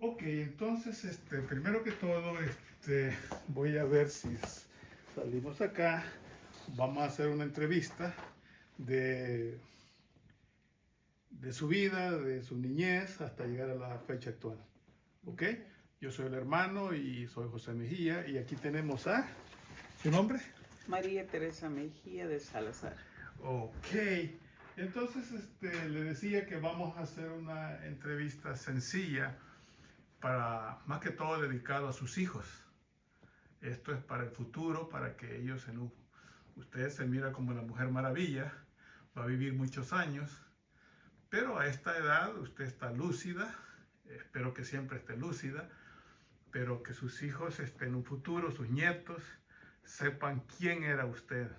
Ok, entonces, primero que todo, voy a ver si salimos acá. Vamos a hacer una entrevista de, de su vida, de su niñez, hasta llegar a la fecha actual. ¿Ok? Yo soy el hermano y soy José Mejía. Y aquí tenemos a... ¿Su nombre? María Teresa Mejía de Salazar. Ok. Entonces, le decía que vamos a hacer una entrevista sencilla para, más que todo, dedicado a sus hijos. Esto es para el futuro, para que ellos, usted se mira como la Mujer Maravilla, va a vivir muchos años, pero a esta edad usted está lúcida, espero que siempre esté lúcida, pero que sus hijos en un futuro, sus nietos, sepan quién era usted.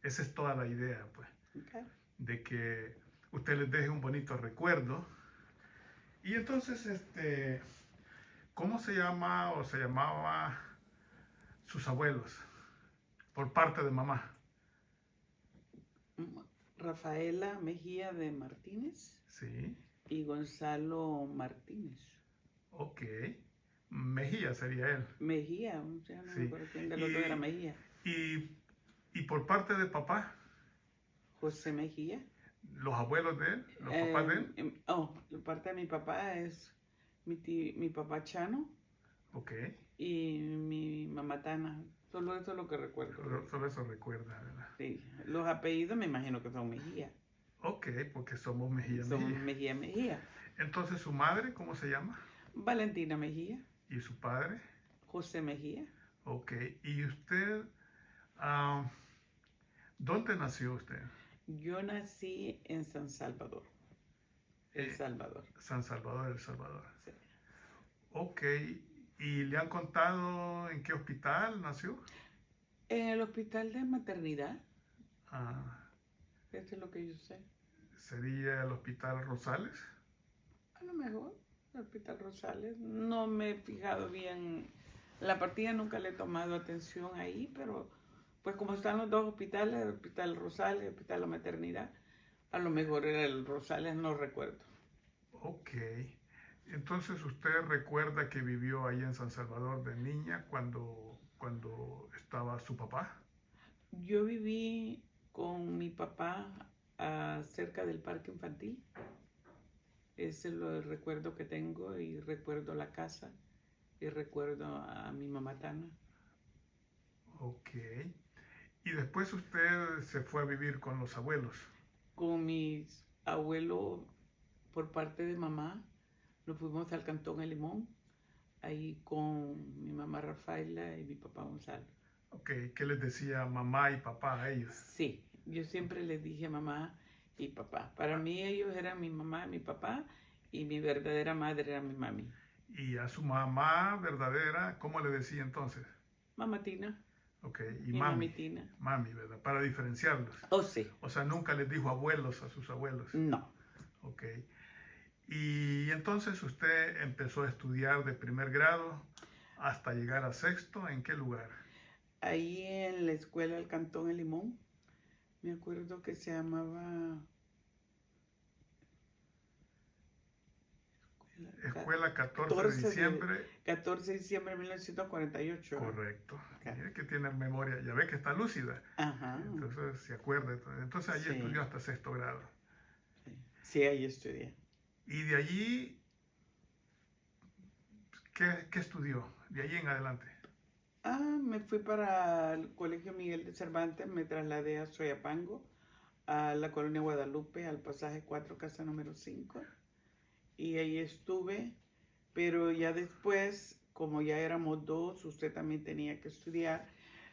Esa es toda la idea, pues, Okay. de que usted les deje un bonito recuerdo. Y entonces, ¿cómo se llama o se llamaba sus abuelos por parte de mamá? Rafaela Mejía de Martínez Sí, y Gonzalo Martínez. ok. Mejía sería él. Mejía, o sea, no me Sí. acuerdo quién de los dos era Mejía. Y, y por parte de papá, José Mejía. los abuelos de él, los papás de él. La parte de mi papá es mi papá Chano Ok. y mi mamá Tana. Solo eso es lo que recuerdo. Solo eso recuerda, ¿verdad? Sí. Los apellidos me imagino que son Mejía. Ok, porque somos Mejía, Son Mejía. Mejía Mejía. Entonces, ¿su madre cómo se llama? Valentina Mejía. ¿Y su padre? José Mejía. Ok. ¿Y usted, ah, dónde nació usted? Yo nací en San Salvador. El Salvador. San Salvador, El Salvador. Sí. Ok. ¿Y le han contado en qué hospital nació? En el hospital de maternidad. Ah, Eso es lo que yo sé. ¿sería el Hospital Rosales? A lo mejor, el Hospital Rosales. No me he fijado bien. La partida nunca le he tomado atención ahí, pero pues como están los dos hospitales, el Hospital Rosales, el Hospital de Maternidad, a lo mejor era el Rosales, no recuerdo. Ok. Entonces, ¿usted recuerda que vivió ahí en San Salvador de niña cuando estaba su papá? Yo viví con mi papá cerca del parque infantil. Ese es el recuerdo que tengo y recuerdo la casa y recuerdo a mi mamá Tana. Ok. Y después usted se fue a vivir con los abuelos. Con mis abuelos por parte de mamá nos fuimos al Cantón El Limón, ahí con mi mamá Rafaela y mi papá Gonzalo. Ok. ¿Qué les decía mamá y papá a ellos? Sí, yo siempre les dije mamá y papá. Para mí ellos eran mi mamá y mi papá y mi verdadera madre era mi mami. Y a su mamá verdadera, ¿cómo le decía entonces? Mamá Tina. Ok. Y Mi mami. mami Tina. Mami, ¿verdad? Para diferenciarlos. Oh, sí. O sea, nunca les dijo abuelos a sus abuelos. No. Ok. Y entonces usted empezó a estudiar de primer grado hasta llegar a sexto. ¿En qué lugar? Ahí en la escuela del Cantón El Limón, me acuerdo que se llamaba... Escuela 14 de diciembre. 14 de diciembre de 1948. Correcto. Okay. Mire que tiene memoria, ya ve que está lúcida. Ajá. Entonces se acuerda. Entonces allí Sí. estudió hasta sexto grado. Sí, ahí estudié. Y de allí, ¿qué estudió? De allí en adelante. Me fui para el Colegio Miguel de Cervantes, me trasladé a Soyapango, a la colonia Guadalupe, al pasaje 4, casa número 5. Y ahí estuve, pero ya después, como ya éramos dos, usted también tenía que estudiar.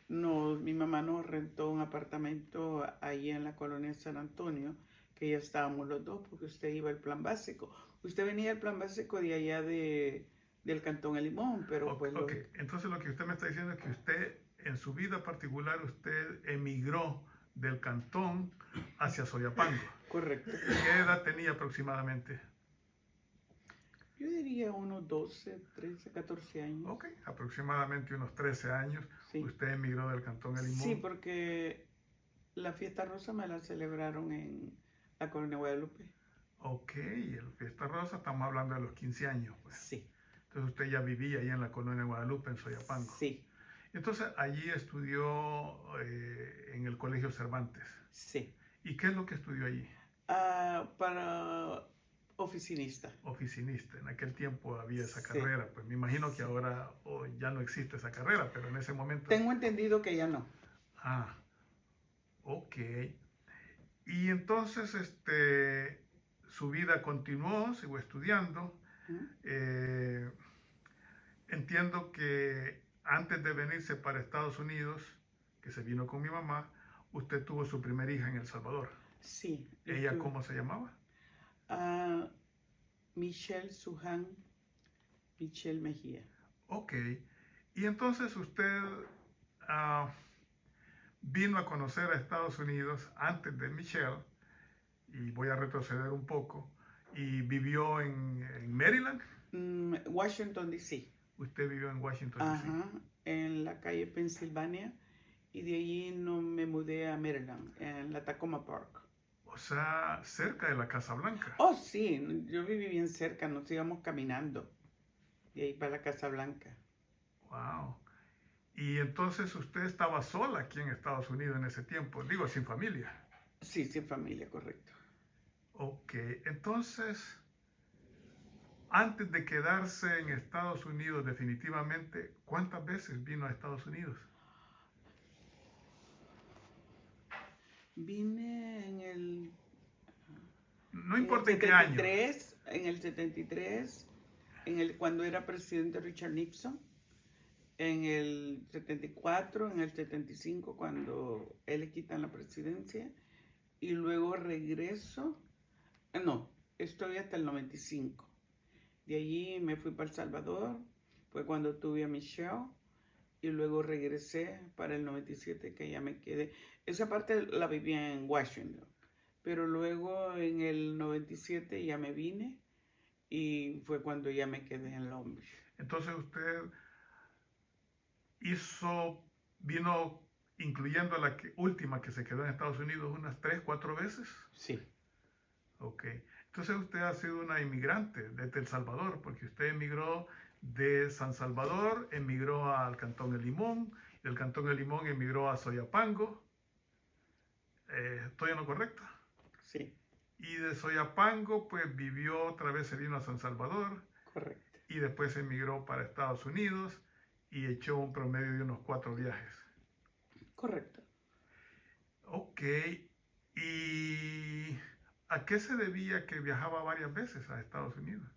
Mi mamá nos rentó un apartamento ahí en la colonia San Antonio, que ya estábamos los dos, porque usted iba al plan básico. Usted venía al plan básico de allá del Cantón El Limón, pero pues... Ok, entonces lo que usted me está diciendo es que usted, en su vida particular, usted emigró del cantón hacia Soyapango. Correcto. ¿Qué edad tenía aproximadamente? Yo diría unos 12, 13, 14 años. Ok, aproximadamente unos 13 años. Sí. Usted emigró del Cantón El Limón. Sí, porque la fiesta rosa me la celebraron en la colonia Guadalupe. Ok, el Fiesta Rosa, estamos hablando de los 15 años. Pues. Sí. Entonces usted ya vivía ahí en la colonia Guadalupe, en Soyapango. Sí, Entonces allí estudió en el Colegio Cervantes. sí. ¿Y qué es lo que estudió allí? Para oficinista. Oficinista. En aquel tiempo había esa Sí, carrera. Pues me imagino que sí. ahora ya no existe esa carrera, pero en ese momento... Tengo entendido que ya no. Ah, ok. Y entonces su vida continuó, siguió estudiando. ¿Mm? Entiendo que antes de venirse para Estados Unidos, que se vino con mi mamá, usted tuvo su primera hija en El Salvador. Sí. ¿Ella cómo se llamaba? Michelle Suhan, Michelle Mejía. Ok. Y entonces usted ah, vino a conocer a Estados Unidos antes de Michelle, y voy a retroceder un poco, y vivió en Maryland. Washington, D.C. Usted vivió en Washington, D.C. Ajá, en la calle Pensilvania. Y de allí no me mudé a Maryland, en la Tacoma Park. O sea, cerca de la Casa Blanca. Oh, sí, yo viví bien cerca, nos íbamos caminando de ahí para la Casa Blanca. Wow. Y entonces usted estaba sola aquí en Estados Unidos en ese tiempo, digo, sin familia. Sí, sin familia, correcto. Ok, entonces, antes de quedarse en Estados Unidos definitivamente, ¿cuántas veces vino a Estados Unidos? Vine en el, No en el importa en qué año. 73, en el 73, cuando era presidente Richard Nixon, en el 74, en el 75, cuando él le quitan la presidencia, y luego regreso, no, estoy hasta el 95. De allí me fui para El Salvador, fue cuando tuve a Michelle, y luego regresé para el 97, que ya me quedé. Esa parte la vivía en Washington, pero luego en el 97 ya me vine y fue cuando ya me quedé en Long Beach. Entonces usted vino incluyendo la última que se quedó en Estados Unidos unas 3, 4 veces. Sí, Ok. Entonces usted ha sido una inmigrante desde El Salvador, porque usted emigró de San Salvador, emigró al Cantón El Limón, del Cantón El Limón emigró a Soyapango. ¿Estoy en lo correcto? sí, Y de Soyapango, pues vivió otra vez, se vino a San Salvador correcto. y después emigró para Estados Unidos y echó un promedio de unos 4 viajes. Correcto. Ok. ¿Y a qué se debía que viajaba varias veces a Estados Unidos?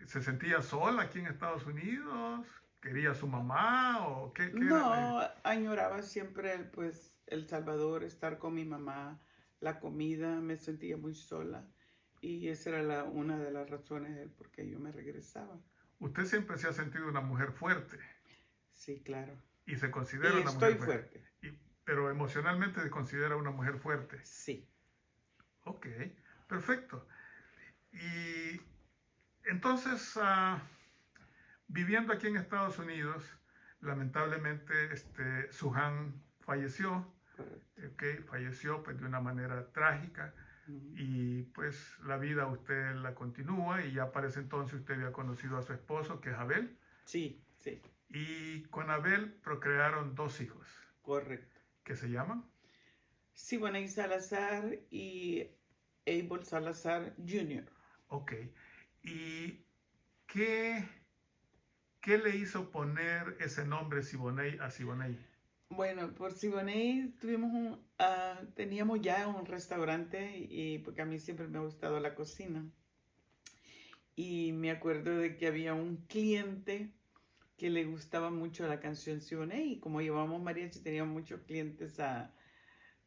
¿Se sentía sola aquí en Estados Unidos? ¿Quería a su mamá? ¿O qué era? No, añoraba siempre pues El Salvador, estar con mi mamá, la comida, me sentía muy sola y esa era una de las razones del por qué yo me regresaba. Usted siempre se ha sentido una mujer fuerte Sí, claro. y se considera Y una estoy mujer fuerte. fuerte. Pero emocionalmente se considera una mujer fuerte. Sí. Ok, perfecto. Y entonces, viviendo aquí en Estados Unidos, lamentablemente Suhan falleció. Correcto. Okay, falleció pues de una manera trágica. Y pues la vida usted la continúa y ya para ese entonces usted había conocido a su esposo, que es Abel. Sí, sí, Y con Abel procrearon 2 hijos. correcto. ¿Qué se llaman? Siboney Salazar y Abel Salazar Jr. Ok. ¿Y qué le hizo poner ese nombre Siboney a Siboney? Bueno, por Siboney teníamos ya un restaurante y porque a mí siempre me ha gustado la cocina. Y me acuerdo de que había un cliente que le gustaba mucho la canción Siboney y como llevábamos mariachi teníamos muchos clientes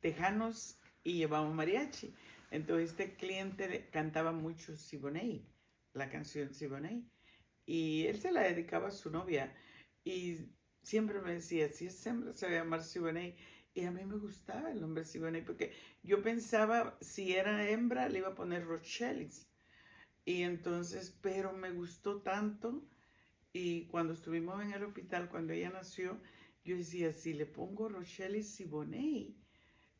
tejanos y llevábamos mariachi. Entonces este cliente cantaba mucho Siboney, la canción Siboney. Y él se la dedicaba a su novia y siempre me decía, si es hembra se va a llamar Siboney. Y a mí me gustaba el nombre Siboney porque yo pensaba, si era hembra le iba a poner Rochelis. Y entonces, pero me gustó tanto y cuando estuvimos en el hospital, cuando ella nació, yo decía, si le pongo Rochelis Siboney,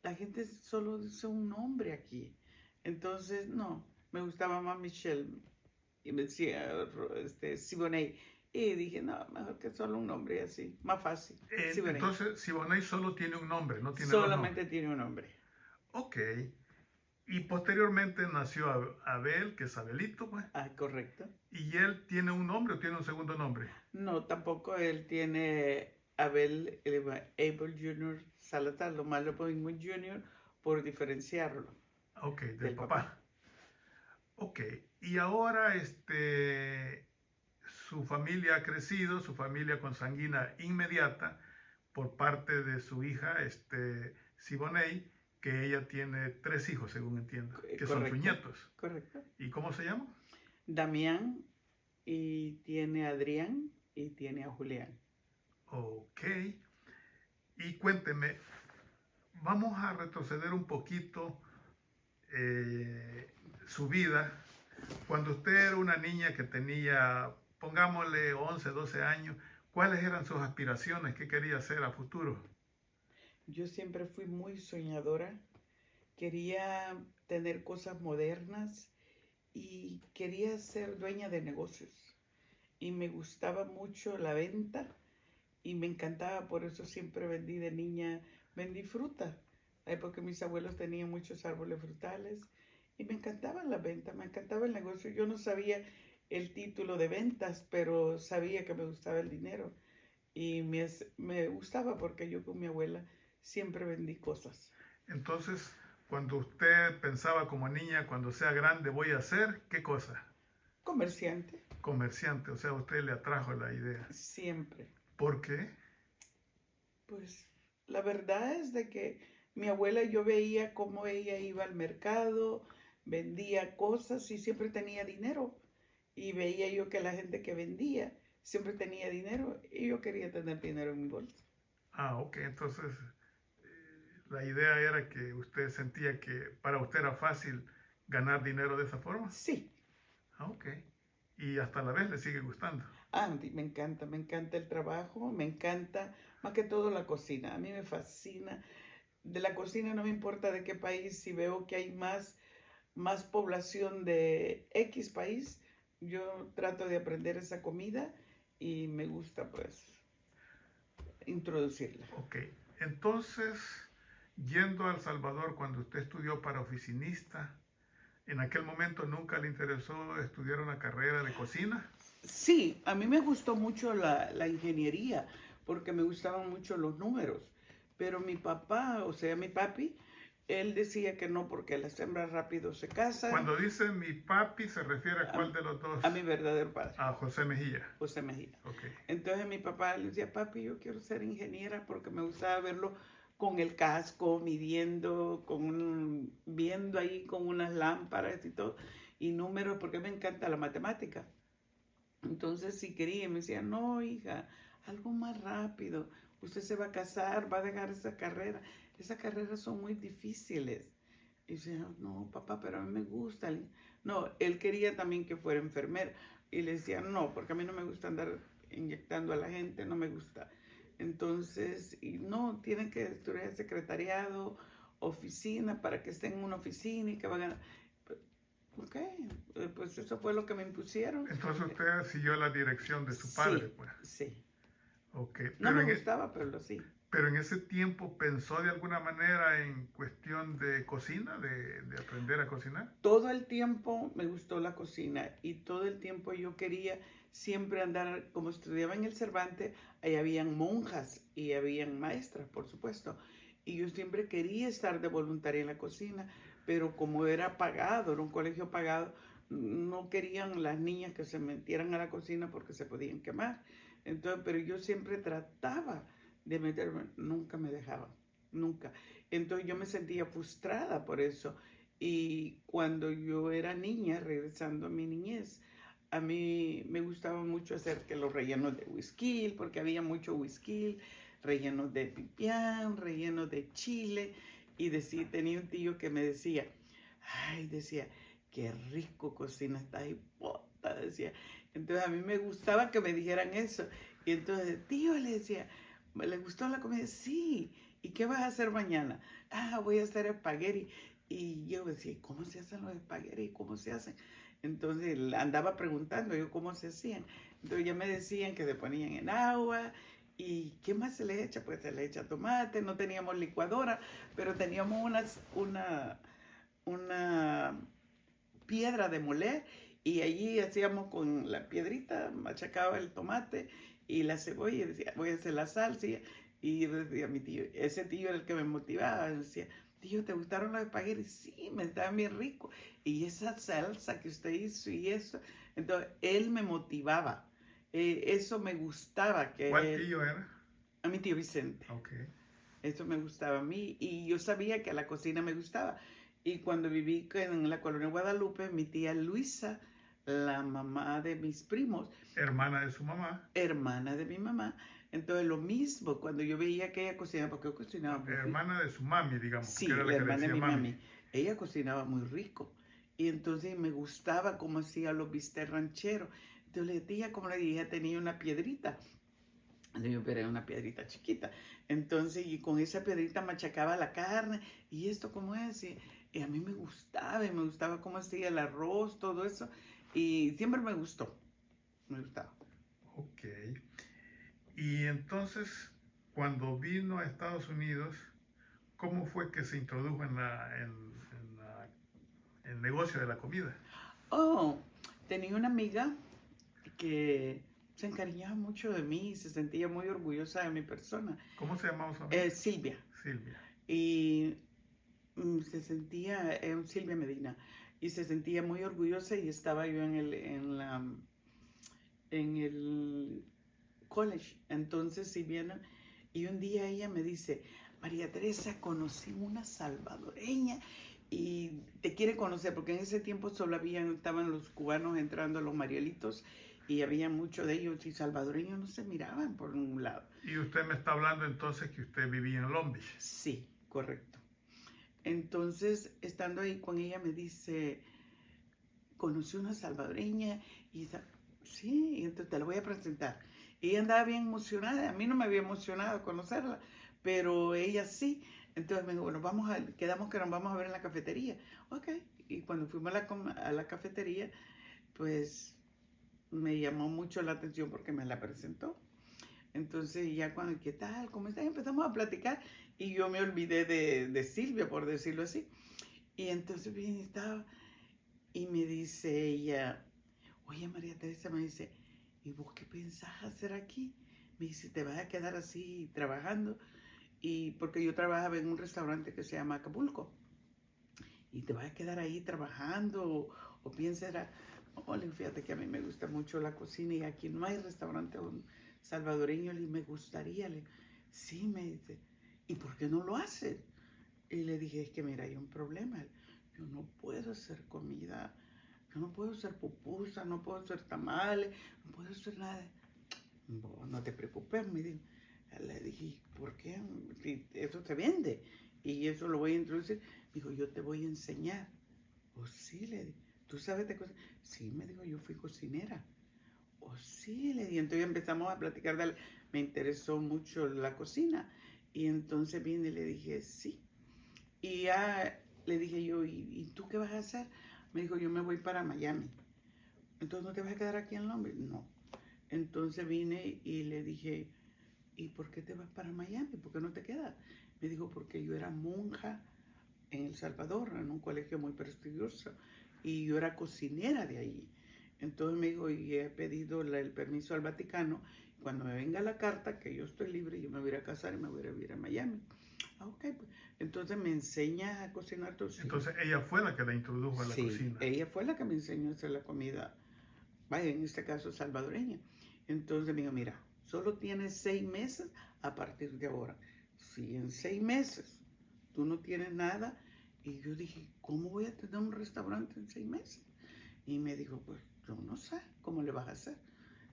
la gente solo dice un nombre aquí. Entonces, no, me gustaba más Michelle. Y me decía, Siboney. Y dije, no, mejor que solo un nombre así, más fácil. Siboney. Entonces, Siboney solo tiene un nombre, no tiene dos Solamente nombres. tiene un nombre. Ok. Y posteriormente nació Abel, que es Abelito, pues. Ah, correcto. ¿Y él tiene un nombre o tiene un segundo nombre? No, tampoco él tiene Abel Abel Jr. Salazar, lo malo lo ponemos Jr. por diferenciarlo Ok, del del papá. papá. Ok. Y ahora, su familia ha crecido, su familia consanguínea inmediata, por parte de su hija, Siboney, que ella tiene 3 hijos, según entiendo, que son sus Correcto, nietos. correcto. ¿Y cómo se llama? Damián, y tiene a Adrián, y tiene a Julián. Ok. Y cuénteme, vamos a retroceder un poquito su vida. Cuando usted era una niña que tenía, pongámosle 11, 12 años, ¿cuáles eran sus aspiraciones? ¿Qué quería hacer a futuro? Yo siempre fui muy soñadora, quería tener cosas modernas y quería ser dueña de negocios. Y me gustaba mucho la venta y me encantaba, por eso siempre vendí de niña, vendí fruta, porque mis abuelos tenían muchos árboles frutales y me encantaban las ventas, me encantaba el negocio. Yo no sabía el título de ventas, pero sabía que me gustaba el dinero y me gustaba porque yo con mi abuela siempre vendí cosas. Entonces, cuando usted pensaba como niña, cuando sea grande voy a ser, ¿qué cosa? Comerciante, Comerciante, o sea, a usted le atrajo la idea. siempre. ¿Por qué? Pues la verdad es de que mi abuela, yo veía cómo ella iba al mercado, vendía cosas y siempre tenía dinero. Y veía yo que la gente que vendía siempre tenía dinero y yo quería tener dinero en mi bolsa. Ah, ok, entonces la idea era que usted sentía que para usted era fácil ganar dinero de esa forma. Sí, Ah, ok. Y hasta la vez le sigue gustando. Andy, me encanta el trabajo, me encanta más que todo la cocina. A mí me fascina. De la cocina no me importa de qué país, si veo que hay más población de X país, yo trato de aprender esa comida y me gusta pues introducirla. Ok, entonces, yendo a El Salvador cuando usted estudió para oficinista, ¿en aquel momento nunca le interesó estudiar una carrera de cocina? Sí, a mí me gustó mucho la ingeniería porque me gustaban mucho los números, pero mi papá, o sea, mi papi, él decía que no porque las hembras rápido se casan. Cuando dice mi papi, ¿se refiere a cuál de los dos? A mi verdadero padre, A José Mejía. José Mejía. Ok. Entonces mi papá le decía, papi, yo quiero ser ingeniera porque me gustaba verlo con el casco, midiendo, viendo ahí con unas lámparas y todo, y números, porque me encanta la matemática. Entonces si quería, me decía, no, hija, algo más rápido, usted se va a casar, va a dejar esa carrera, esas carreras son muy difíciles. Y yo decía, no, papá, pero a mí me gusta. No, él quería también que fuera enfermera. Y le decía, no, porque a mí no me gusta andar inyectando a la gente, no me gusta. Entonces, y no, tienen que estudiar secretariado, oficina, para que estén en una oficina y que van a... Ok, pues eso fue lo que me impusieron. Entonces usted siguió la dirección de su padre, Sí, pues. sí. Ok, No me gustaba, pero lo sí. pero en ese tiempo pensó de alguna manera en cuestión de cocina, de aprender a cocinar. Todo el tiempo me gustó la cocina y todo el tiempo yo quería siempre andar, como estudiaba en el Cervantes, ahí habían monjas y habían maestras, por supuesto. Y yo siempre quería estar de voluntaria en la cocina, pero como era pagado, era un colegio pagado, no querían las niñas que se metieran a la cocina porque se podían quemar. Entonces, pero yo siempre trataba de meterme, nunca me dejaban, nunca. Entonces yo me sentía frustrada por eso. Y cuando yo era niña, regresando a mi niñez, a mí me gustaba mucho hacer que los rellenos de whisky, porque había mucho whisky, rellenos de pipián, rellenos de chile. Y decía, tenía un tío que me decía, ay, decía, qué rico cocina esta hipota, decía. Entonces a mí me gustaba que me dijeran eso. Y entonces, tío, le decía, ¿le gustó la comida? Sí. ¿Y qué vas a hacer mañana? Ah, voy a hacer espagueti. Y yo decía, ¿cómo se hacen los espaguetis? ¿Cómo se hacen? Entonces andaba preguntando yo cómo se hacían. Entonces ya me decían que se ponían en agua. ¿Y qué más se le echa? Pues se le echa tomate. No teníamos licuadora, pero teníamos una piedra de moler y allí hacíamos con la piedrita, machacaba el tomate y la cebolla y decía, voy a hacer la salsa. Y decía mi tío, ese tío era el que me motivaba, decía, tío, ¿te gustaron los espaguetis? Sí, me estaban bien ricos. Y esa salsa que usted hizo y eso. Entonces, él me motivaba. Eso me gustaba. ¿Cuál tío era? A mi tío Vicente. Ok. Eso me gustaba a mí y yo sabía que la cocina me gustaba. Y cuando viví en la colonia Guadalupe, mi tía Luisa, la mamá de mis primos, Hermana de su mamá. hermana de mi mamá, entonces lo mismo, cuando yo veía que ella cocinaba, porque yo cocinaba muy rico. Hermana de su mami, digamos. Sí, Que era la la que hermana de decía mi mami. mami. Ella cocinaba muy rico. Y entonces me gustaba cómo hacía los bistecs rancheros. Entonces le dije, tía, como le dije, tenía una piedrita. Yo era una piedrita chiquita. Entonces, y con esa piedrita machacaba la carne. ¿Y esto cómo es? Y a mí me gustaba cómo hacía el arroz, todo eso. Y siempre me gustó. Me gustaba. Ok. Y entonces, cuando vino a Estados Unidos, ¿cómo fue que se introdujo en el negocio de la comida? Oh, tenía una amiga que se encariñaba mucho de mí y se sentía muy orgullosa de mi persona. ¿Cómo se llamaba su amiga? Silvia. Silvia. Y se sentía, Silvia Medina, y se sentía muy orgullosa y estaba yo en el college. Entonces, si bien, y un día ella me dice, María Teresa, conocí una salvadoreña y te quiere conocer, porque en ese tiempo solo estaban los cubanos entrando a los Marielitos y había muchos de ellos y salvadoreños no se miraban por ningún lado. Y usted me está hablando entonces que usted vivía en Long Beach. Sí, correcto. Entonces, estando ahí con ella, me dice, conocí una salvadoreña y sí, entonces te la voy a presentar. Y ella andaba bien emocionada, a mí no me había emocionado conocerla, pero ella sí. Entonces me dijo, bueno, quedamos que nos vamos a ver en la cafetería. Ok, y cuando fuimos a la cafetería, pues me llamó mucho la atención porque me la presentó. Entonces ya cuando, ¿qué tal? ¿Cómo estás? Empezamos a platicar y yo me olvidé de Silvia, por decirlo así. Y entonces bien estaba y me dice ella, oye María Teresa, me dice, ¿y vos qué pensás hacer aquí? Me dice, ¿te vas a quedar así trabajando? Y porque yo trabajaba en un restaurante que se llama Acapulco. ¿Y te vas a quedar ahí trabajando o piensas, Ole, fíjate que a mí me gusta mucho la cocina y aquí no hay restaurante salvadoreño y me gustaría. Sí, me dice, ¿y por qué no lo haces? Y le dije, es que mira, hay un problema. Yo no puedo hacer comida, yo no puedo hacer pupusas, no puedo hacer tamales, no puedo hacer nada. No te preocupes, me dijo. Le dije, ¿por qué? Si eso se vende y eso lo voy a introducir. Me dijo, yo te voy a enseñar. Oh, sí, le dije, ¿tú sabes de cocina? Sí, me dijo, yo fui cocinera. Oh, sí, le dije. Entonces empezamos a platicar me interesó mucho la cocina. Y entonces vine y le dije, sí. Y ya le dije yo, ¿y tú qué vas a hacer? Me dijo, yo me voy para Miami. Entonces, ¿no te vas a quedar aquí en Long Beach? No. Entonces vine y le dije, ¿y por qué te vas para Miami? ¿Por qué no te quedas? Me dijo, porque yo era monja en El Salvador, en un colegio muy prestigioso, y yo era cocinera de ahí. Entonces me dijo, y he pedido el permiso al Vaticano, cuando me venga la carta, que yo estoy libre, yo me voy a casar y me voy a vivir a Miami. Ah, ok, pues. Entonces me enseña a cocinar todo. Entonces ella fue la que la introdujo a la cocina. Ella fue la que me enseñó a hacer la comida, vaya, en este caso salvadoreña. Entonces me dijo, mira, solo tienes 6 meses a partir de ahora. Si en 6 meses tú no tienes nada, y yo dije, ¿cómo voy a tener un restaurante en 6 meses? Y me dijo, pues yo no sé cómo le vas a hacer.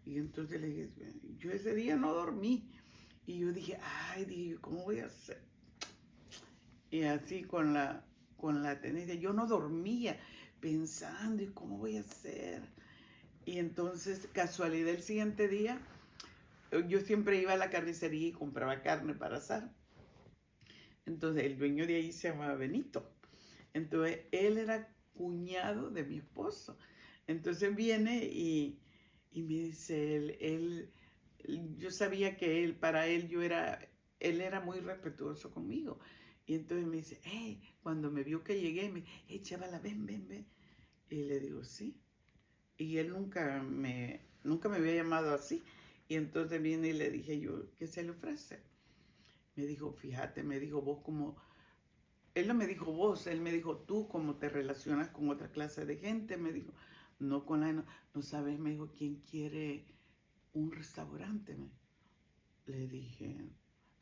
Y entonces le dije, yo ese día no dormí. Y yo dije, dije, ¿cómo voy a hacer? Y así con la tenencia, yo no dormía pensando, ¿y cómo voy a hacer? Y entonces, casualidad, el siguiente día, yo siempre iba a la carnicería y compraba carne para asar. Entonces, el dueño de ahí se llamaba Benito. Entonces, él era cuñado de mi esposo. Entonces viene y me dice, yo sabía que para él él era muy respetuoso conmigo. Y entonces me dice, hey, cuando me vio que llegué, me dice, hey, chavala, ven, ven, ven. Y le digo, sí. Y él nunca me había llamado así. Y entonces viene y le dije yo, ¿qué se le ofrece? Me dijo, fíjate, me dijo, vos como, él no me dijo vos, él me dijo tú, cómo te relacionas con otra clase de gente, me dijo, no con la, no sabes, me dijo, ¿quién quiere un restaurante? Le dije,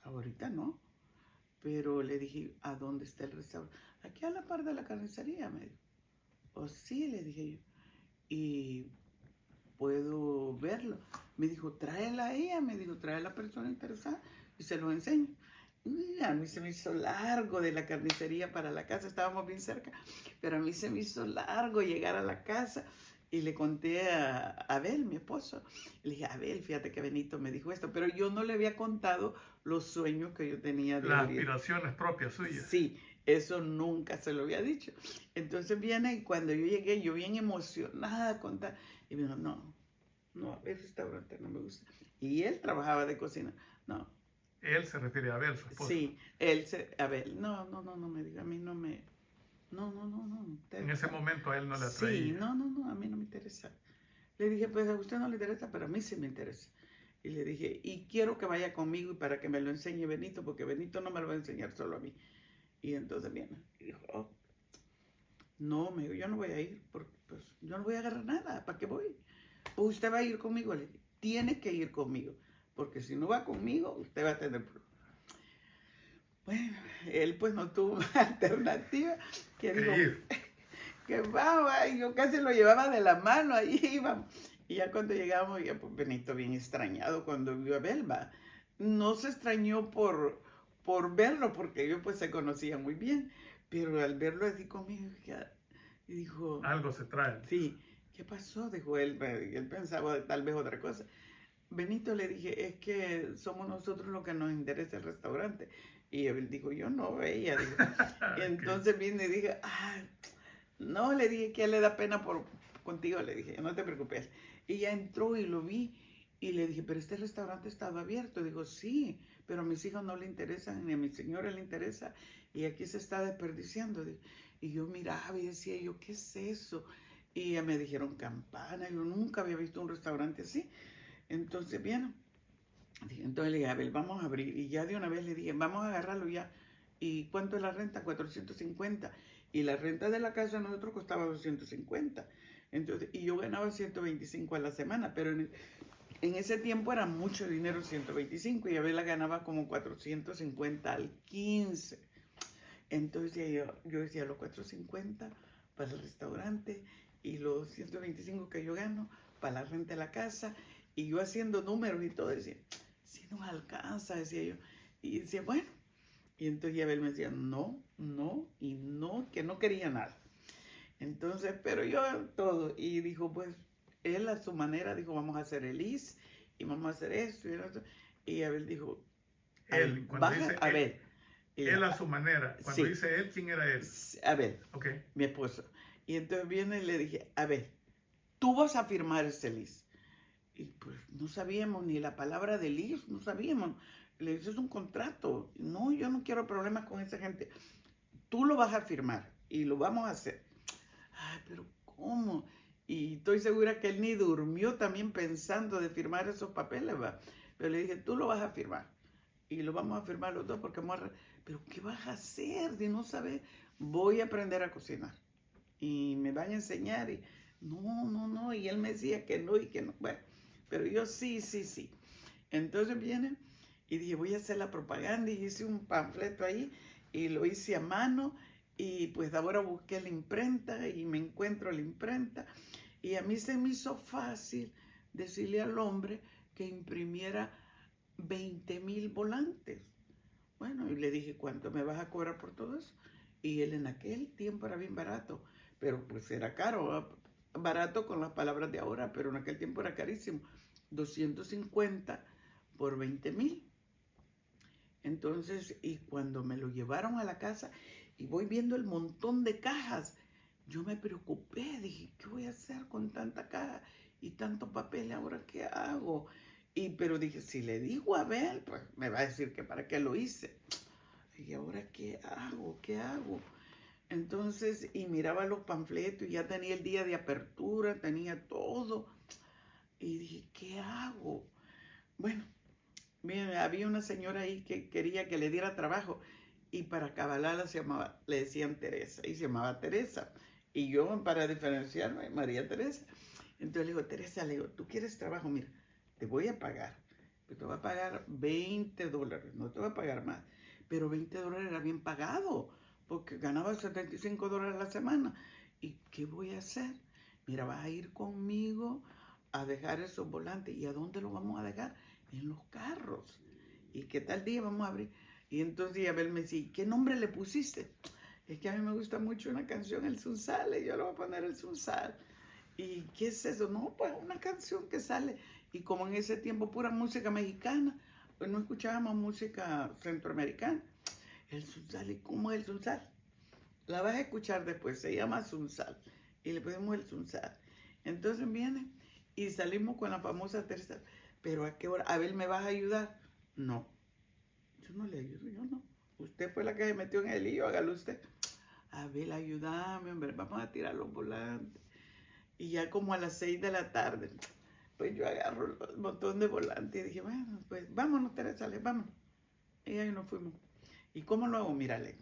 ahorita no, pero le dije, ¿a dónde está el restaurante? Aquí a la par de la carnicería, me dijo. O sí, le dije yo, y puedo verlo. Me dijo, tráela a ella, me dijo, trae a la persona interesada y se lo enseño. Y a mí se me hizo largo de la carnicería para la casa, estábamos bien cerca, pero a mí se me hizo largo llegar a la casa y le conté a Abel, mi esposo. Le dije, Abel, fíjate que Benito me dijo esto, pero yo no le había contado los sueños que yo tenía de Las abrir. aspiraciones propias suyas. Sí, eso nunca se lo había dicho. Entonces viene y cuando yo llegué, yo bien emocionada a contar, y me dijo, no, el restaurante no me gusta. Y él trabajaba de cocina, no. Él se refiere a Abel, su esposo. Sí, Abel, no, me diga, a mí no me, no. En ese momento a él no le atraía. Sí, no, a mí no me interesa. Le dije, pues a usted no le interesa, pero a mí sí me interesa. Y le dije, y quiero que vaya conmigo y para que me lo enseñe Benito, porque Benito no me lo va a enseñar solo a mí. Y entonces viene y dijo, oh, no, me dijo, yo no voy a ir, porque pues yo no voy a agarrar nada, ¿para qué voy? Pues usted va a ir conmigo. Le dije, tiene que ir conmigo, porque si no va conmigo, usted va a tener problemas. Bueno, él pues no tuvo alternativa, que dijo, que vamos, yo casi lo llevaba de la mano, ahí íbamos. Y ya cuando llegamos, ya pues Benito bien extrañado cuando vio a Belva. No se extrañó por verlo, porque ellos pues se conocían muy bien, pero al verlo así conmigo, y dijo, algo se trae. Sí, ¿qué pasó? Dijo él, él pensaba tal vez otra cosa. Benito, le dije, es que somos nosotros los que nos interesa el restaurante. Y él dijo, yo no veía. Dijo. Y entonces vine y dije, no, le dije que a él le da pena contigo, le dije, no te preocupes. Y ya entró y lo vi y le dije, pero este restaurante estaba abierto. Digo, sí, pero a mis hijos no le interesan, ni a mi señora le interesa, y aquí se está desperdiciando. Y yo miraba y decía, yo, ¿qué es eso? Y ya me dijeron campana, yo nunca había visto un restaurante así. Entonces, bien, entonces le dije, a ver, vamos a abrir. Y ya de una vez le dije, vamos a agarrarlo ya. ¿Y cuánto es la renta? 450. Y la renta de la casa de nosotros costaba 250. Entonces, y yo ganaba 125 a la semana, pero en ese tiempo era mucho dinero, 125, y Abel la ganaba como 450 al 15. Entonces yo decía, los 450 para el restaurante y los 125 que yo gano para la renta de la casa. Y yo haciendo números y todo, decía, si nos alcanza, decía yo. Y decía, bueno. Y entonces Abel me decía, no, y no, que no quería nada. Entonces, pero yo todo. Y dijo, pues, él a su manera dijo, vamos a hacer el IS y vamos a hacer esto y esto. Y Abel dijo, él, cuando dice Abel. Él a su manera. Cuando dice él, ¿quién era él? Abel, okay. Mi esposo. Y entonces viene y le dije, Abel, tú vas a firmar ese lease. Y pues no sabíamos ni la palabra de lease, no sabíamos. Le dije, es un contrato. No, yo no quiero problemas con esa gente. Tú lo vas a firmar y lo vamos a hacer. Ay, pero ¿cómo? Y estoy segura que él ni durmió también pensando de firmar esos papeles, ¿va? Pero le dije, tú lo vas a firmar. Y lo vamos a firmar los dos porque vamos a... Pero ¿qué vas a hacer si no sabes? Voy a aprender a cocinar. Y me van a enseñar. Y no. Y él me decía que no y que no. Bueno, pero yo sí. Entonces viene y dije, voy a hacer la propaganda. Y hice un panfleto ahí y lo hice a mano. Y pues ahora busqué la imprenta y me encuentro la imprenta. Y a mí se me hizo fácil decirle al hombre que imprimiera 20,000 volantes. Bueno, y le dije, ¿cuánto me vas a cobrar por todo eso? Y él en aquel tiempo era bien barato, pero pues era caro, barato con las palabras de ahora, pero en aquel tiempo era carísimo. 250 por 20,000. Entonces, y cuando me lo llevaron a la casa y voy viendo el montón de cajas, yo me preocupé, dije, ¿qué voy a hacer con tanta caja y tanto papel? ¿Ahora qué hago? Pero dije, si le digo a Abel, pues me va a decir que para qué lo hice. ¿Y ahora qué hago? ¿Qué hago? Entonces, y miraba los panfletos, y ya tenía el día de apertura, tenía todo. Y dije, ¿qué hago? Bueno, bien, había una señora ahí que quería que le diera trabajo. Y para cabalarla le decían Teresa, y se llamaba Teresa. Y yo, para diferenciarme, María Teresa. Entonces le digo, Teresa, le digo, ¿tú quieres trabajo? Mira, te voy a pagar. Pero te voy a pagar $20, no te voy a pagar más. Pero $20 era bien pagado, porque ganaba $75 a la semana. ¿Y qué voy a hacer? Mira, vas a ir conmigo a dejar esos volantes. ¿Y a dónde los vamos a dejar? En los carros. ¿Y qué tal día vamos a abrir? Y entonces Abel me decía, ¿qué nombre le pusiste? Es que a mí me gusta mucho una canción, El Sunsal, y yo le voy a poner El Sunsal. ¿Y qué es eso? No, pues una canción que sale. Y como en ese tiempo pura música mexicana, pues no escuchábamos música centroamericana. El Sunsal, ¿y cómo es el Sunsal? La vas a escuchar después, se llama Sunsal. Y le ponemos el Sunsal. Entonces viene y salimos con la famosa Teresa. ¿Pero a qué hora? ¿Abel, me vas a ayudar? No. Yo no le ayudo, yo no. Usted fue la que se metió en el lío, hágalo usted. Abel, ayúdame, hombre, vamos a tirar los volantes. Y ya como a las 6 de la tarde, pues yo agarro el montón de volantes y dije, bueno, pues vámonos, Teresa, vamos. Y ahí nos fuimos. ¿Y cómo lo hago? Mírale,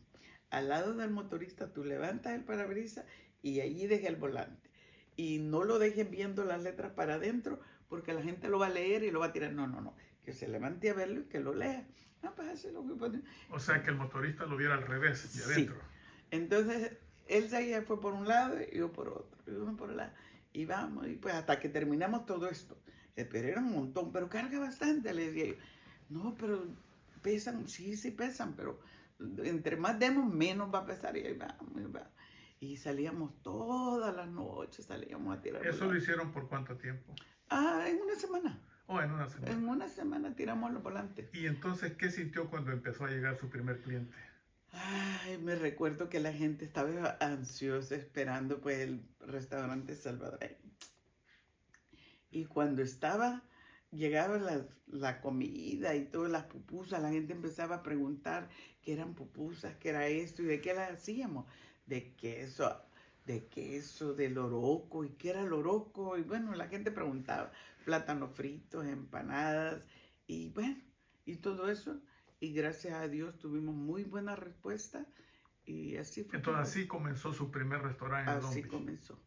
al lado del motorista tú levantas el parabrisas y allí deja el volante. Y no lo dejen viendo las letras para adentro porque la gente lo va a leer y lo va a tirar. No, no, no, que se levante a verlo y que lo lea. Ah, pues así lo voy a poner. O sea, que el motorista lo viera al revés, de adentro. Sí. Entonces, él se fue por un lado y yo por otro, y uno por el lado. Y vamos, y pues hasta que terminamos todo esto. Pero era un montón, pero carga bastante, le decía yo. No, pero pesan, sí pesan, pero entre más demos, menos va a pesar. Y ahí vamos, y vamos. Y salíamos todas las noches, salíamos a tirar. ¿Eso lo hicieron por cuánto tiempo? En una semana. Oh, en una semana. En una semana tiramos los volantes. ¿Y entonces qué sintió cuando empezó a llegar su primer cliente? Ay, me recuerdo que la gente estaba ansiosa esperando pues el restaurante salvadoreño. Y cuando llegaba la comida y todas las pupusas, la gente empezaba a preguntar qué eran pupusas, qué era esto y de qué las hacíamos. De queso, de loroco, y qué era loroco. Y bueno, la gente preguntaba, plátanos fritos, empanadas, y bueno, y todo eso. Y gracias a Dios tuvimos muy buena respuesta y así fue. Entonces así comenzó su primer restaurante en Long Beach. Así comenzó.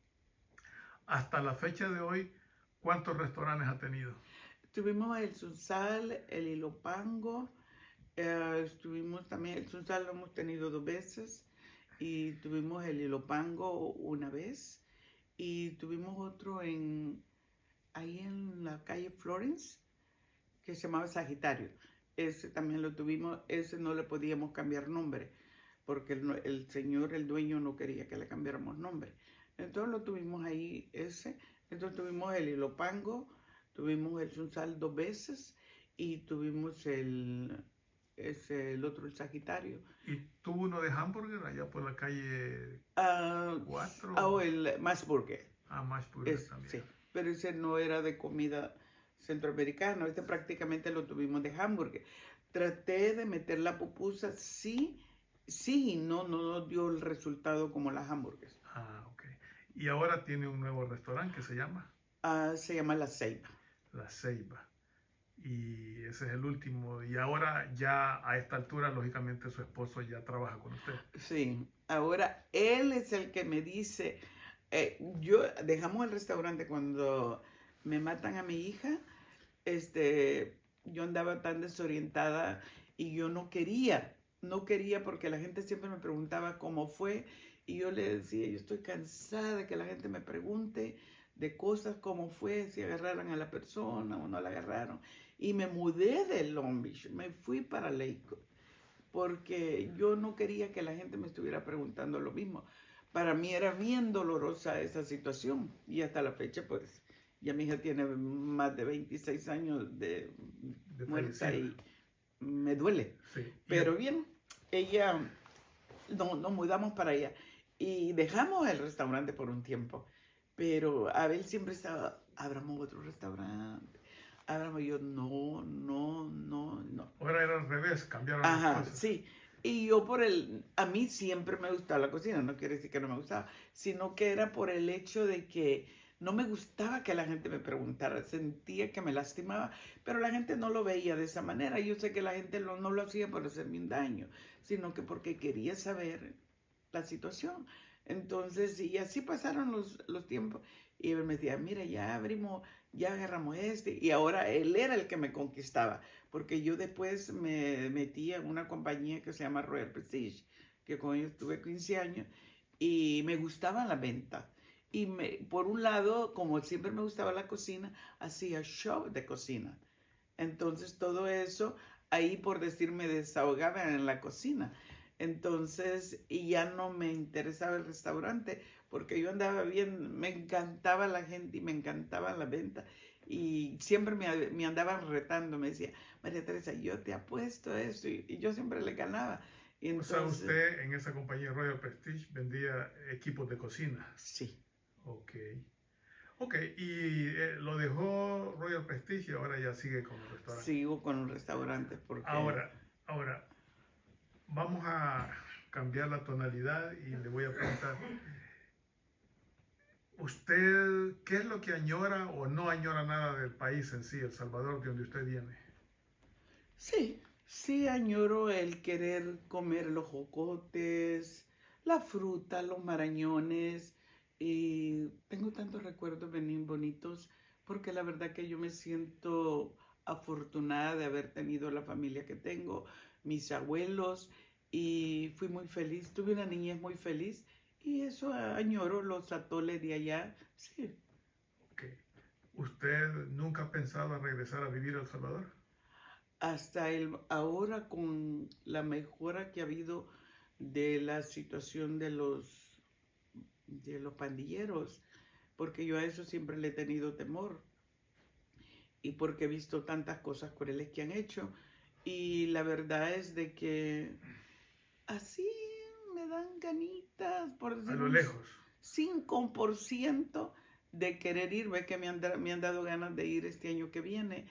Hasta la fecha de hoy, ¿cuántos restaurantes ha tenido? Tuvimos el Sunsal, el Ilopango, estuvimos también, el Sunsal lo hemos tenido 2 veces, y tuvimos el Ilopango una vez, y tuvimos otro ahí en la calle Florence, que se llamaba Sagitario. Ese también lo tuvimos, ese no le podíamos cambiar nombre, porque el señor, el dueño, no quería que le cambiáramos nombre. Entonces lo tuvimos ahí, ese. Entonces tuvimos el Ilopango, tuvimos el Sunsal 2 veces, y tuvimos el otro, el Sagitario. ¿Y tuvo uno de hamburger allá por la calle 4? O el Mashburger. Mashburger también. Sí, pero ese no era de comida centroamericana, este prácticamente lo tuvimos de hamburger. Traté de meter la pupusa, sí y no dio el resultado como las hamburguesas. Ok. Y ahora tiene un nuevo restaurante que se llama. Se llama La Ceiba. La Ceiba. Y ese es el último. Y ahora ya a esta altura, lógicamente, su esposo ya trabaja con usted. Sí, ahora él es el que me dice, yo dejamos el restaurante cuando me matan a mi hija, yo andaba tan desorientada y yo no quería porque la gente siempre me preguntaba cómo fue y yo le decía, yo estoy cansada de que la gente me pregunte de cosas, cómo fue, si agarraron a la persona o no la agarraron. Y me mudé de Long Beach, me fui para Lakewood, porque yo no quería que la gente me estuviera preguntando lo mismo. Para mí era bien dolorosa esa situación y hasta la fecha pues ya mi hija tiene más de 26 años de muerta y me duele. Sí. Pero bien, ella, nos mudamos para allá. Y dejamos el restaurante por un tiempo, pero Abel siempre estaba, abramos otro restaurante, abramos, yo no, no, no, no. Ahora era al revés, cambiaron las Ajá, cosas. sí. Y yo a mí siempre me gustaba la cocina, no quiere decir que no me gustaba, sino que era por el hecho de que no me gustaba que la gente me preguntara, sentía que me lastimaba, pero la gente no lo veía de esa manera. Yo sé que la gente no lo hacía por hacerme un daño, sino que porque quería saber la situación. Entonces, y así pasaron los tiempos. Y él me decía, mira, ya abrimos, ya agarramos este. Y ahora él era el que me conquistaba, porque yo después me metí en una compañía que se llama Royal Prestige, que con ellos tuve 15 años, y me gustaba la venta. Y por un lado, como siempre me gustaba la cocina, hacía show de cocina. Entonces todo eso, ahí por decirme, desahogaba en la cocina. Entonces, y ya no me interesaba el restaurante, porque yo andaba bien, me encantaba la gente y me encantaba la venta. Y siempre me andaban retando, me decía, María Teresa, yo te apuesto eso, y yo siempre le ganaba. Y O sea, entonces, usted en esa compañía Royal Prestige vendía equipos de cocina. sí, Ok. Ok, y lo dejó Royal Prestige y ahora ya sigue con el restaurante. sigo con los restaurantes porque, Ahora, vamos a cambiar la tonalidad y le voy a preguntar, ¿usted qué es lo que añora o no añora nada del país en sí, El Salvador, de donde usted viene? sí, sí añoro el querer comer los jocotes, la fruta, los marañones, y tengo tantos recuerdos bien bonitos porque la verdad que yo me siento afortunada de haber tenido la familia que tengo, mis abuelos, y fui muy feliz, tuve una niñez muy feliz y eso añoro los atoles de allá, sí. Ok. ¿Usted nunca ha pensado en regresar a vivir a El Salvador? Hasta ahora con la mejora que ha habido de la situación de los pandilleros, porque yo a eso siempre le he tenido temor y porque he visto tantas cosas crueles que han hecho, y la verdad es de que así me dan ganitas, por A decir lo un lejos. 5% de querer ir. Ve que me han dado ganas de ir este año que viene,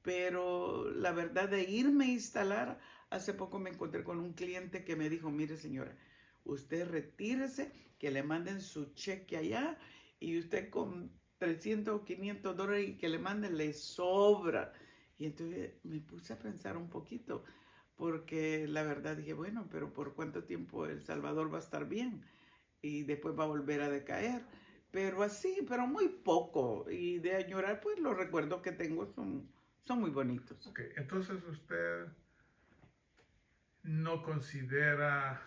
pero la verdad de irme a instalar, hace poco me encontré con un cliente que me dijo, mire señora, usted retírese, que le manden su cheque allá y usted con 300 o 500 dólares y que le manden le sobra. Y entonces me puse a pensar un poquito, porque la verdad dije, bueno, pero ¿por cuánto tiempo El Salvador va a estar bien? Y después va a volver a decaer. Pero así, pero muy poco. Y de añorar, pues los recuerdos que tengo son muy bonitos. Ok, entonces usted no considera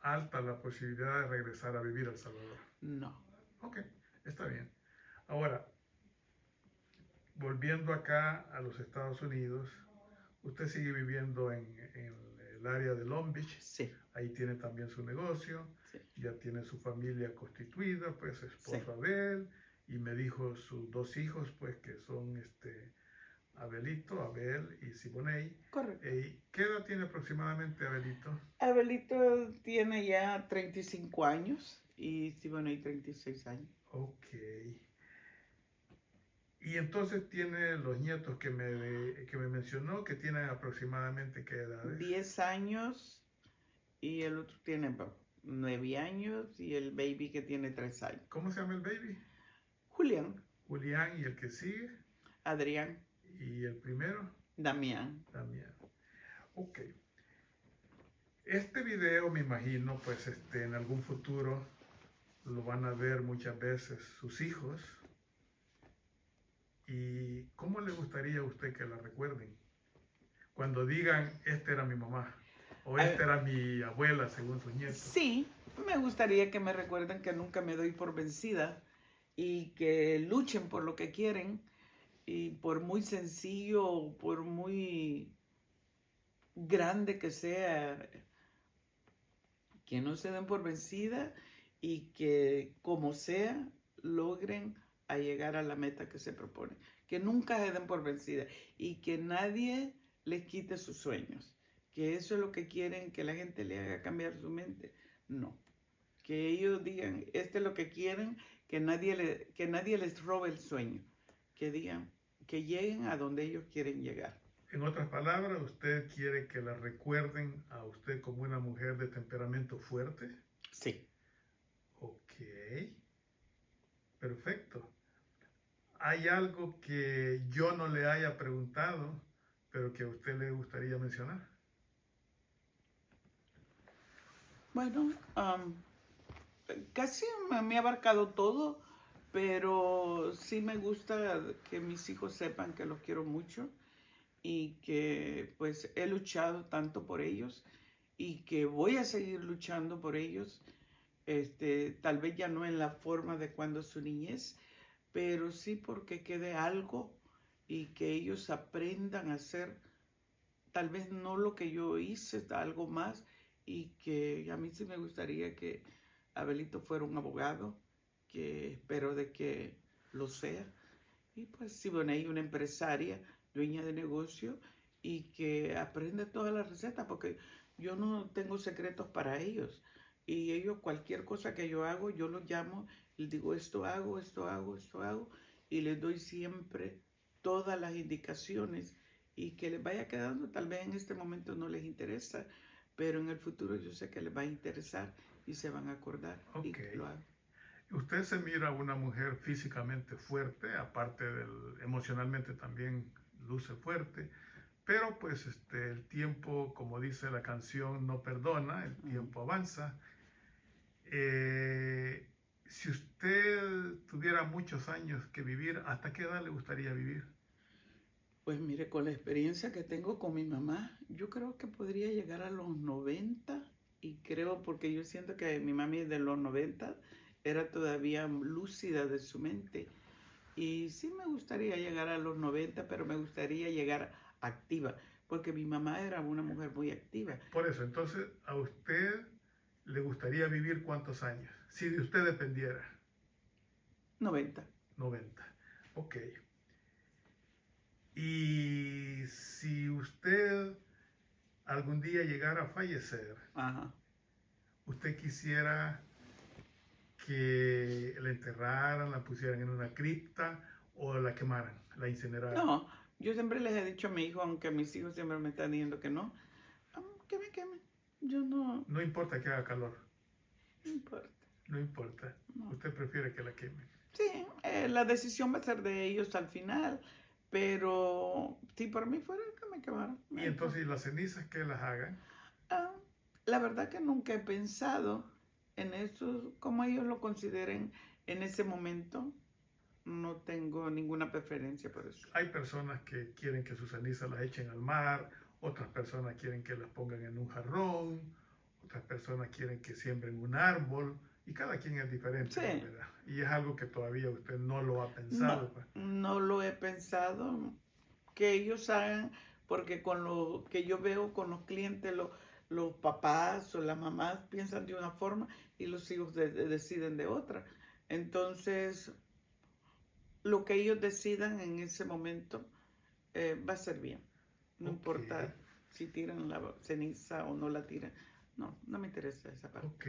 alta la posibilidad de regresar a vivir a El Salvador. No. Ok, está bien. Ahora, volviendo acá a los Estados Unidos, usted sigue viviendo en el área de Long Beach. Sí, Ahí tiene también su negocio, sí, ya tiene su familia constituida, pues esposo sí. Abel, y me dijo sus dos hijos, pues que son Abelito, Abel y Siboney. Correcto. ¿Qué edad tiene aproximadamente Abelito? Abelito tiene ya 35 años y Siboney 36 años. Ok. Y entonces tiene los nietos que me mencionó, que tienen aproximadamente qué edades. 10 años y el otro tiene 9 años y el baby que tiene 3 años. ¿Cómo se llama el baby? Julián, Julián, y el que sigue, Adrián, y el primero, Damián. Damián. Ok. Este video me imagino, pues en algún futuro lo van a ver muchas veces sus hijos. ¿Y cómo le gustaría a usted que la recuerden? Cuando digan, esta era mi mamá, o esta era mi abuela, según sus nietos. Sí, me gustaría que me recuerden que nunca me doy por vencida y que luchen por lo que quieren, y por muy sencillo, por muy grande que sea, que no se den por vencida y que como sea logren a llegar a la meta que se propone. Que nunca se den por vencida y que nadie les quite sus sueños. Que eso es lo que quieren, que la gente le haga cambiar su mente. No. que ellos digan, este es lo que quieren, que nadie les robe el sueño, que digan, que lleguen a donde ellos quieren llegar. En otras palabras, ¿usted quiere que la recuerden a usted como una mujer de temperamento fuerte? Sí. Ok, perfecto. ¿Hay algo que yo no le haya preguntado, pero que a usted le gustaría mencionar? Bueno, casi me ha abarcado todo, pero sí me gusta que mis hijos sepan que los quiero mucho y que pues he luchado tanto por ellos y que voy a seguir luchando por ellos. Tal vez ya no en la forma de cuando su niñez, pero sí porque quede algo y que ellos aprendan a hacer, tal vez no lo que yo hice, algo más, y que a mí sí me gustaría que Abelito fuera un abogado, que espero de que lo sea, y pues sí, bueno, hay una empresaria, dueña de negocio, y que aprenda todas las recetas, porque yo no tengo secretos para ellos, y ellos cualquier cosa que yo hago, yo los llamo, les digo esto hago, esto hago, esto hago, y les doy siempre todas las indicaciones y que les vaya quedando, tal vez en este momento no les interesa, pero en el futuro yo sé que les va a interesar y se van a acordar y Ok. lo hago. Usted se mira una mujer físicamente fuerte, aparte emocionalmente también luce fuerte, pero pues el tiempo, como dice la canción, no perdona, el tiempo avanza. Si usted tuviera muchos años que vivir, ¿hasta qué edad le gustaría vivir? Pues mire, con la experiencia que tengo con mi mamá, yo creo que podría llegar a los 90 y creo, porque yo siento que mi mami de los 90 era todavía lúcida de su mente. Y sí me gustaría llegar a los 90, pero me gustaría llegar activa, porque mi mamá era una mujer muy activa. Por eso, entonces, ¿a usted le gustaría vivir cuántos años? Si de usted dependiera. 90. 90. Ok. Y si usted algún día llegara a fallecer, Ajá. ¿usted quisiera que la enterraran, la pusieran en una cripta o la quemaran, la incineraran? No, yo siempre les he dicho a mi hijo, aunque mis hijos siempre me están diciendo que no, que me quemen. Yo no, No importa que haga calor, no importa. no importa. No. Usted prefiere que la quemen. Sí, la decisión va a ser de ellos al final, pero si por mí fuera que me quemaran. Y entonces las cenizas que las hagan. Ah, la verdad que nunca he pensado en eso, como ellos lo consideren en ese momento. No tengo ninguna preferencia por eso. Hay personas que quieren que sus cenizas las echen al mar, otras personas quieren que las pongan en un jarrón, otras personas quieren que siembren un árbol, y cada quien es diferente, Sí. ¿verdad? Y es algo que todavía usted no lo ha pensado. No lo he pensado que ellos hagan, porque con lo que yo veo con los clientes, los papás o las mamás piensan de una forma y los hijos deciden de otra. Entonces, lo que ellos decidan en ese momento va a ser bien. No Ok. importa si tiran la ceniza o no la tiran. No, no me interesa esa parte. Ok.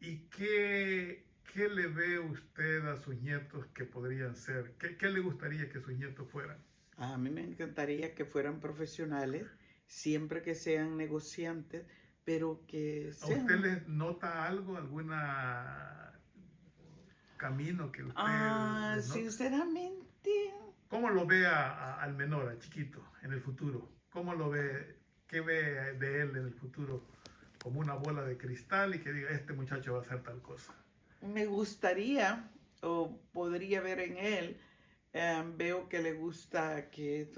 ¿Y qué le ve usted a sus nietos que podrían ser? ¿Qué le gustaría que sus nietos fueran? A mí me encantaría que fueran profesionales, siempre que sean negociantes, pero que ¿A usted sean... le nota algo, alguna camino que usted les nota? Sinceramente, ¿Cómo lo ve al menor, al chiquito, en el futuro? ¿Cómo lo ve? ¿Qué ve de él en el futuro? Como una bola de cristal y que diga, este muchacho va a hacer tal cosa. me gustaría o podría ver en él, veo que le gusta, que es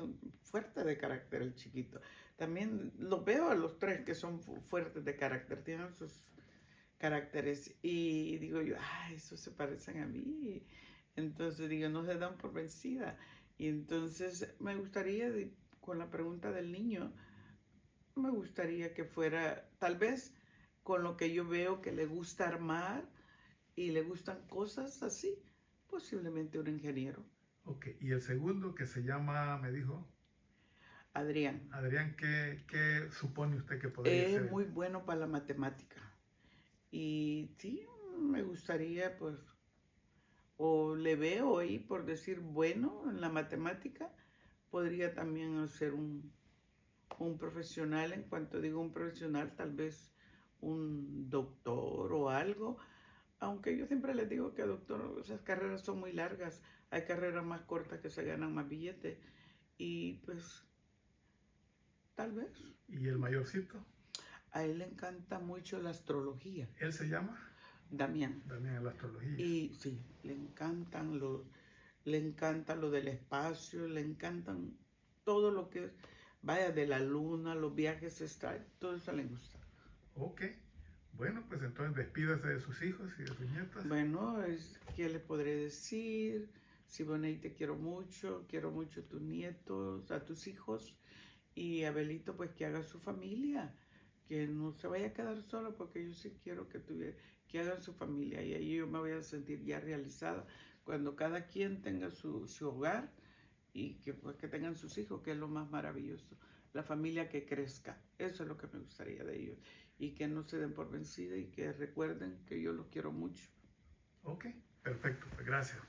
fuerte de carácter el chiquito. También los veo a los tres que son fuertes de carácter, tienen sus caracteres y digo yo, esos se parecen a mí. Entonces digo, no se dan por vencida. Y entonces me gustaría, con la pregunta del niño, me gustaría que fuera, tal vez con lo que yo veo que le gusta armar y le gustan cosas así, posiblemente un ingeniero. Ok, y el segundo que se llama, me dijo, Adrián. Adrián, ¿qué supone usted que podría Es ser? muy bueno para la matemática. Y sí, me gustaría, pues, o le veo ahí, por decir, bueno, en la matemática, podría también ser un profesional. En cuanto digo un profesional, tal vez un doctor o algo, aunque yo siempre les digo que doctor, esas carreras son muy largas, hay carreras más cortas que se ganan más billetes y pues tal vez. ¿Y el mayorcito? A él le encanta mucho la astrología, ¿Él se llama? Damián. También la astrología. Y sí, le encanta lo del espacio, le encantan todo lo que vaya de la luna, los viajes astrales, todo eso le gusta. Ok. Bueno, pues entonces despídase de sus hijos y de sus nietas. Bueno, ¿qué le podré decir? Siboney, te quiero mucho a tus nietos, a tus hijos, y Abelito, pues que haga su familia, que no se vaya a quedar solo, porque yo sí quiero que hagan su familia, y ahí yo me voy a sentir ya realizada cuando cada quien tenga su hogar y que, pues, que tengan sus hijos, que es lo más maravilloso. La familia que crezca, eso es lo que me gustaría de ellos, y que no se den por vencida y que recuerden que yo los quiero mucho. Ok, perfecto, pues gracias.